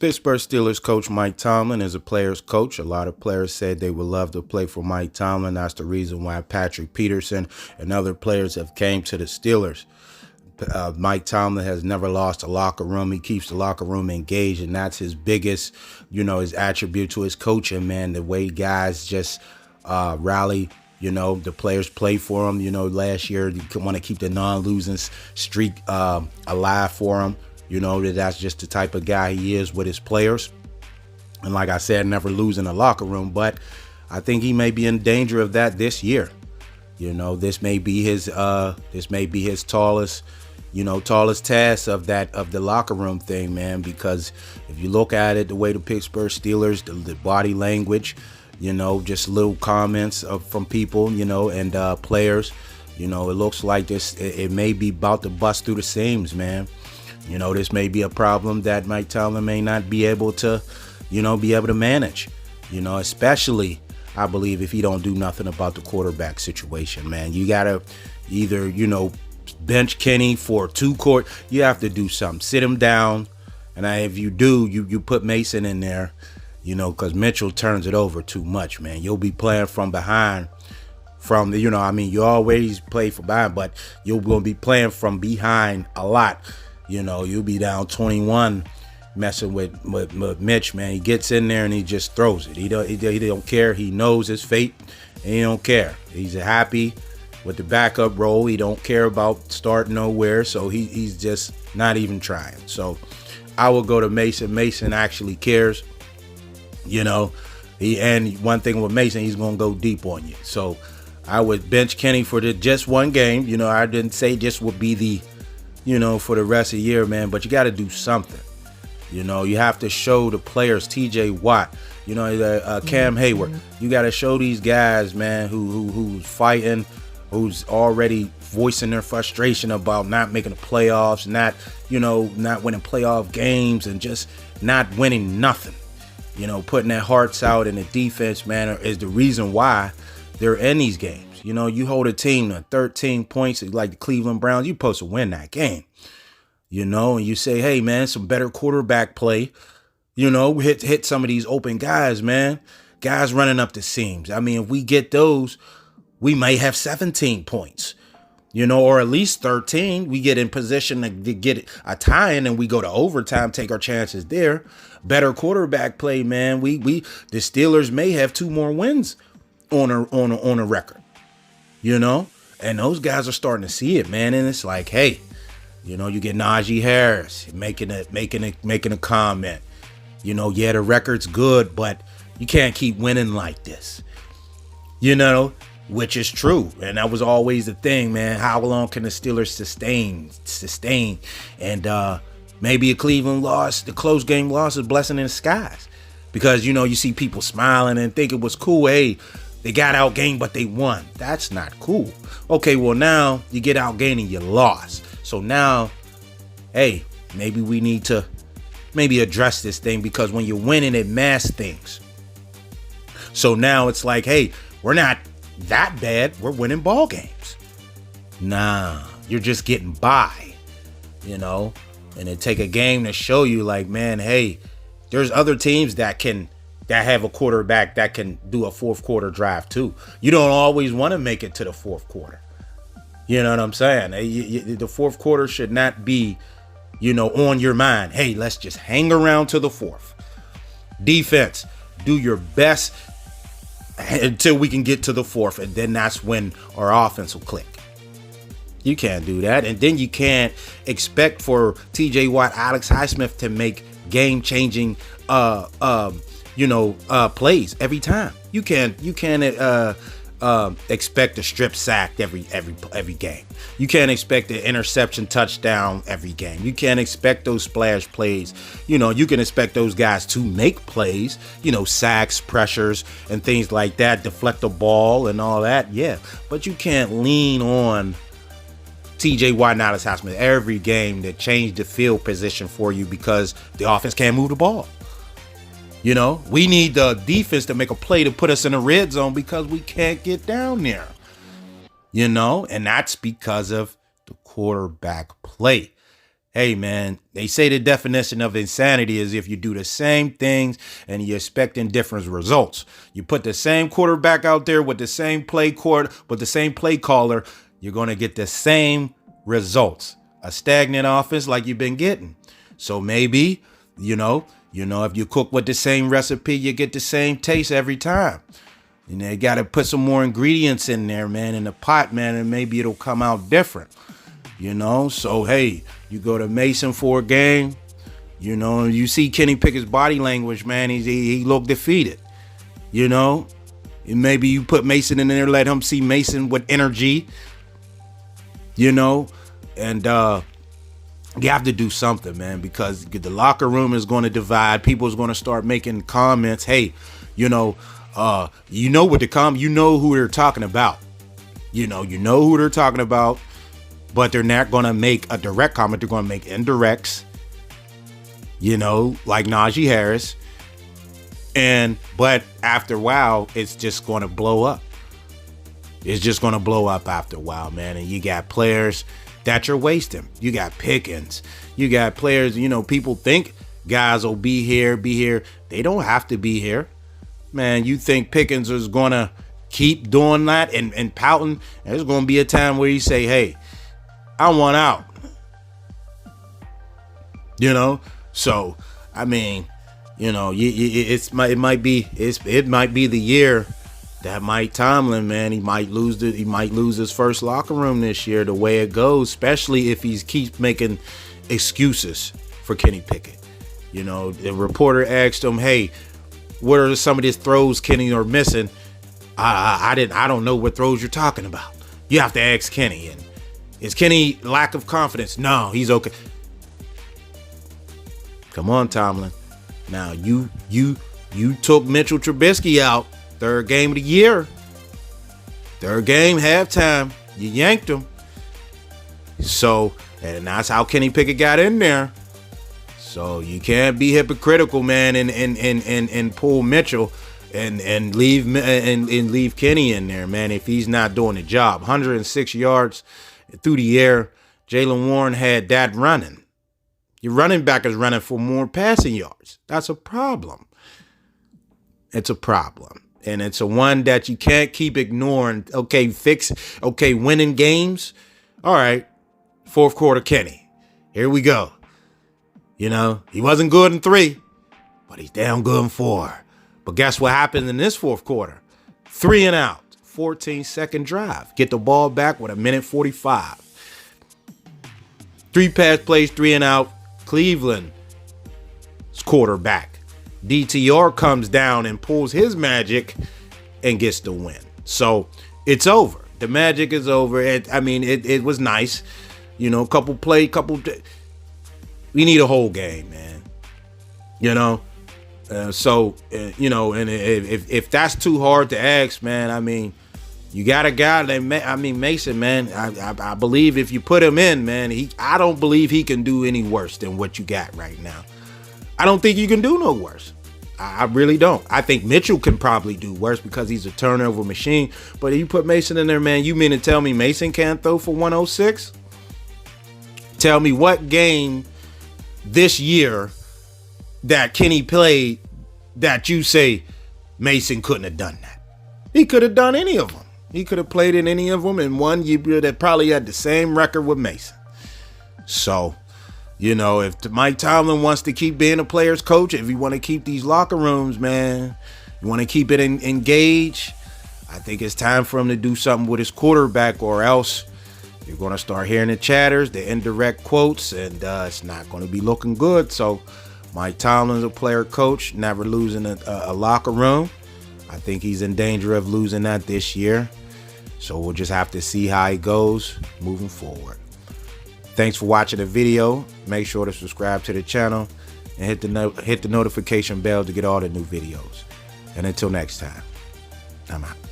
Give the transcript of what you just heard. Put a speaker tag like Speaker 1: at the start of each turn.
Speaker 1: Pittsburgh Steelers coach Mike Tomlin is a player's coach. A lot of players said they would love to play for Mike Tomlin. That's the reason why Patrick Peterson and other players have came to the Steelers. Mike Tomlin has never lost a locker room. He keeps the locker room engaged, and that's his biggest, his attribute to his coaching, man. The way guys just rally. The players play for him. Last year, you want to keep the non-losing streak alive for him. That's just the type of guy he is with his players. And like I said, never losing a locker room. But I think he may be in danger of that this year. This may be his tallest task of the locker room thing, man. Because if you look at it, the way the Pittsburgh Steelers, the body language, just little comments from people, and players, it looks like it may be about to bust through the seams, man. This may be a problem that Mike Tomlin may not be able to, manage, especially, I believe, if he don't do nothing about the quarterback situation, man. You got to either, bench Kenny for you have to do something. Sit him down. And if you do, you put Mason in there, because Mitchell turns it over too much, man. You'll be playing from behind. You always play from behind, but you're going to be playing from behind a lot. You'll be down 21 messing with Mitch, man. He gets in there and he just throws it. He don't care. He knows his fate and he don't care. He's happy with the backup role. He don't care about starting nowhere, so he's just not even trying. So I will go to Mason. Mason actually cares. And one thing with Mason, he's going to go deep on you. So I would bench Kenny for just one game. I didn't say this would be the for the rest of the year, man. But you got to do something. You have to show the players, T.J. Watt, Cam Hayward. You got to show these guys, man, who's fighting, who's already voicing their frustration about not making the playoffs, not winning playoff games, and just not winning nothing. Putting their hearts out in the defense, man, is the reason why they're in these games. You hold a team to 13 points like the Cleveland Browns, you're supposed to win that game. And you say, hey, man, some better quarterback play. Hit some of these open guys, man. Guys running up the seams. I mean, if we get those, we may have 17 points. Or at least 13. We get in position to get a tie-in and we go to overtime, take our chances there. Better quarterback play, man. The Steelers may have 2 more wins on a record. And those guys are starting to see it, man. And it's like, hey, you get Najee Harris making a comment. Yeah, the record's good, but you can't keep winning like this. Which is true. And that was always the thing, man. How long can the Steelers sustain? And maybe a Cleveland loss, the close game loss, is a blessing in disguise. Because, you see people smiling and think it was cool. Hey, they got outgained, but they won. That's not cool. Okay, well, now you get outgained and you lost. So now, hey, maybe we need to address this thing, because when you're winning, it masks things. So now it's like, hey, we're not that bad. We're winning ball games. Nah, you're just getting by, and it take a game to show you, like, man, hey, there's other teams that have a quarterback that can do a fourth quarter drive too. You don't always want to make it to the fourth quarter. You know what I'm saying? The fourth quarter should not be, on your mind. Hey, let's just hang around to the fourth. Defense, do your best until we can get to the fourth, and then that's when our offense will click. You can't do that. And then you can't expect for T.J. Watt, Alex Highsmith to make game-changing plays every time. You can't expect a strip sack every game. You can't expect an interception touchdown every game. You can't expect those splash plays. You can expect those guys to make plays, sacks, pressures, and things like that, deflect the ball and all that. Yeah, but you can't lean on T.J. Watt and Alex Highsmith every game to change the field position for you because the offense can't move the ball. We need the defense to make a play to put us in the red zone because we can't get down there. And that's because of the quarterback play. Hey, man, they say the definition of insanity is if you do the same things and you're expecting different results. You put the same quarterback out there with the same play court, with the same play caller, you're going to get the same results. A stagnant offense like you've been getting. So maybe, if you cook with the same recipe, you get the same taste every time. And they got to put some more ingredients in there, man, in the pot, man, and maybe it'll come out different. So hey, you go to Mason for a game, you see Kenny Pickett's body language, man. He looked defeated, and maybe you put Mason in there, let him see Mason with energy, and you have to do something, man, because the locker room is going to divide. People is going to start making comments. Hey, who they're talking about. You know who they're talking about. But they're not going to make a direct comment. They're going to make indirects, like Najee Harris. But after a while, it's just going to blow up. It's just going to blow up after a while, man. And you got players that you're wasting. You got Pickens. You got players, people think guys will be here. They don't have to be here. Man, you think Pickens is going to keep doing that and pouting? There's going to be a time where you say, hey, I want out. So I mean, it might be the year that Mike Tomlin, man, he might lose his first locker room this year. The way it goes, especially if he keeps making excuses for Kenny Pickett. The reporter asked him, "Hey, what are some of these throws Kenny are missing?" I don't know what throws you're talking about. You have to ask Kenny. And is Kenny lack of confidence? No, he's okay. Come on, Tomlin. Now you took Mitchell Trubisky out. Third game of the year. Third game, halftime. You yanked him. So, and that's how Kenny Pickett got in there. So you can't be hypocritical, man, and pull Mitchell and leave Kenny in there, man, if he's not doing the job. 106 yards through the air. Jaylen Warren had that running. Your running back is running for more passing yards. That's a problem. It's a problem. And it's a one that you can't keep ignoring. Okay, winning games. All right. Fourth quarter, Kenny. Here we go. He wasn't good in 3, but he's damn good in 4. But guess what happened in this fourth quarter? 3 and out. 14-second drive. Get the ball back with 1:45. 3 pass plays, 3 and out. Cleveland's quarterback. DTR comes down and pulls his magic and gets the win. So it's over. The magic is over. It was nice. We need a whole game, man. And if that's too hard to ask, man, you got a guy that, Mason, man, I believe if you put him in, man, I don't believe he can do any worse than what you got right now. I don't think you can do no worse. I really don't. I think Mitchell can probably do worse because he's a turnover machine. But if you put Mason in there, man, you mean to tell me Mason can't throw for 106? Tell me what game this year that Kenny played that you say Mason couldn't have done that. He could have done any of them. He could have played in any of them and won. You that probably had the same record with Mason. So, if Mike Tomlin wants to keep being a player's coach, if you want to keep these locker rooms, man, you want to keep it engaged, I think it's time for him to do something with his quarterback, or else you're going to start hearing the chatters, the indirect quotes, and it's not going to be looking good. So Mike Tomlin's a player coach, never losing a locker room. I think he's in danger of losing that this year. So we'll just have to see how it goes moving forward. Thanks for watching the video. Make sure to subscribe to the channel and hit the notification bell to get all the new videos. And until next time, I'm out.